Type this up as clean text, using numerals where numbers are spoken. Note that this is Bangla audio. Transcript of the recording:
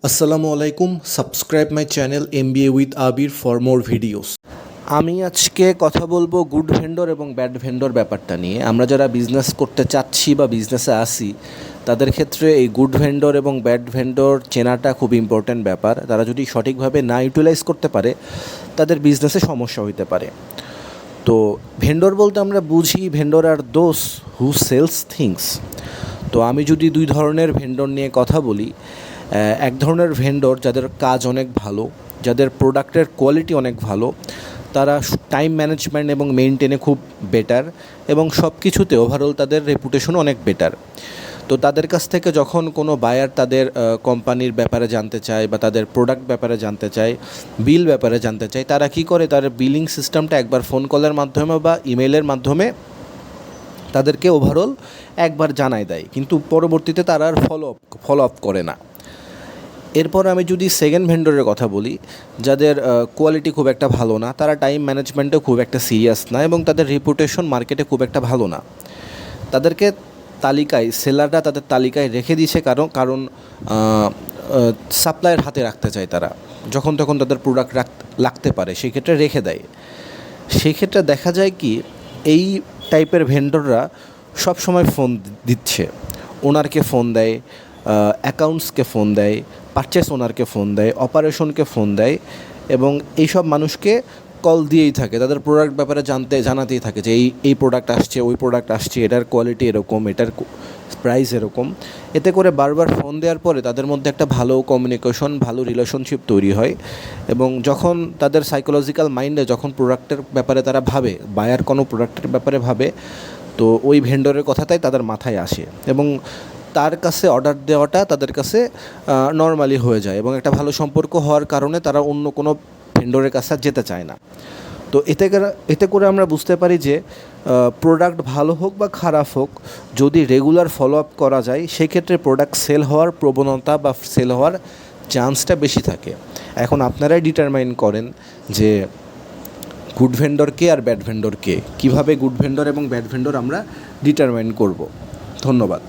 আসসালামু আলাইকুম, subscribe my channel MBA with Abir for more videos. আমি আজকে কথা বলবো গুড ভেন্ডর এবং ব্যাড ভেন্ডর ব্যাপারটা নিয়ে। আমরা যারা বিজনেস করতে চাচ্ছি বা বিজনেসে আসি তাদের ক্ষেত্রে এই গুড ভেন্ডর এবং ব্যাড ভেন্ডর চেনাটা খুব ইম্পর্ট্যান্ট ব্যাপার। তারা যদি সঠিকভাবে না ইউটিলাইজ করতে পারে তাদের বিজনেসে সমস্যা হইতে পারে। তো ভেন্ডর বলতে আমরা বুঝি vendor are those who sells things. তো আমি যদি দুই ধরনের ভেন্ডর নিয়ে কথা বলি, এক ধরনের ভেন্ডর যাদের কাজ অনেক ভালো, যাদের প্রোডাক্টের কোয়ালিটি অনেক ভালো, তারা টাইম ম্যানেজমেন্ট এবং মেনটেনে খুব বেটার এবং সব কিছুতে ওভারঅল তাদের রেপুটেশন অনেক বেটার। তো তাদের কাছ থেকে যখন কোনো বায়ার তাদের কোম্পানির ব্যাপারে জানতে চায় বা তাদের প্রোডাক্ট ব্যাপারে জানতে চায়, বিল ব্যাপারে জানতে চায়, তারা কী করে, তার বিলিং সিস্টেমটা একবার ফোন কলের মাধ্যমে বা ইমেলের মাধ্যমে তাদেরকে ওভারঅল একবার জানায় দেয়, কিন্তু পরবর্তীতে তারা আর ফলো আপ করে না। এরপর আমি যদি সেকেন্ড ভেন্ডরের কথা বলি, যাদের কোয়ালিটি খুব একটা ভালো না, তারা টাইম ম্যানেজমেন্টে খুব একটা সিরিয়াস না এবং তাদের রেপুটেশন মার্কেটে খুব একটা ভালো না, তাদেরকে সেলাররা তাদের তালিকায় রেখে দিয়েছে, কারণ সাপ্লাইয়ের হাতে রাখতে চায়। তারা যখন তখন তাদের প্রোডাক্ট লাগতে পারে, সেক্ষেত্রে রেখে দেয়। সেক্ষেত্রে দেখা যায় কি, এই টাইপের ভেন্ডররা সব সময় ফোন দিচ্ছে, ওনারকে ফোন দেয়, অ্যাকাউন্টসকে ফোন দেয়, পারচেস ওনারকে ফোন দেয়, অপারেশনকে ফোন দেয় এবং এইসব মানুষকে কল দিয়েই থাকে, তাদের প্রোডাক্ট ব্যাপারে জানাতেই থাকে যে এই প্রোডাক্ট আসছে, ওই প্রোডাক্ট আসছে, এটার কোয়ালিটি এরকম, এটার প্রাইস এরকম। এতে করে বারবার ফোন দেওয়ার পরে তাদের মধ্যে একটা ভালো কমিউনিকেশন, ভালো রিলেশনশিপ তৈরি হয় এবং যখন তাদের সাইকোলজিক্যাল মাইন্ডে যখন প্রোডাক্টের ব্যাপারে তারা ভাবে, বায়ার কোনো প্রোডাক্টের ব্যাপারে ভাবে, তো ওই ভেন্ডরের কথাটাই তাদের মাথায় আসে এবং তার কাছে অর্ডার দেওয়াটা তাদের কাছে নর্মালি হয়ে যায় এবং একটা ভালো সম্পর্ক হওয়ার কারণে তারা অন্য কোনো ভেন্ডরের কাছে আর যেতে চায় না। তো এতে করে আমরা বুঝতে পারি যে প্রোডাক্ট ভালো হোক বা খারাপ হোক, যদি রেগুলার ফলো আপ করা যায়, সেক্ষেত্রে প্রোডাক্ট সেল হওয়ার প্রবণতা বা সেল হওয়ার চান্সটা বেশি থাকে। এখন আপনারাই ডিটারমাইন করেন যে গুড ভেন্ডর কে আর ব্যাড ভেন্ডর কে, কীভাবে গুড ভেন্ডর এবং ব্যাড ভেন্ডর আমরা ডিটারমাইন করব। ধন্যবাদ।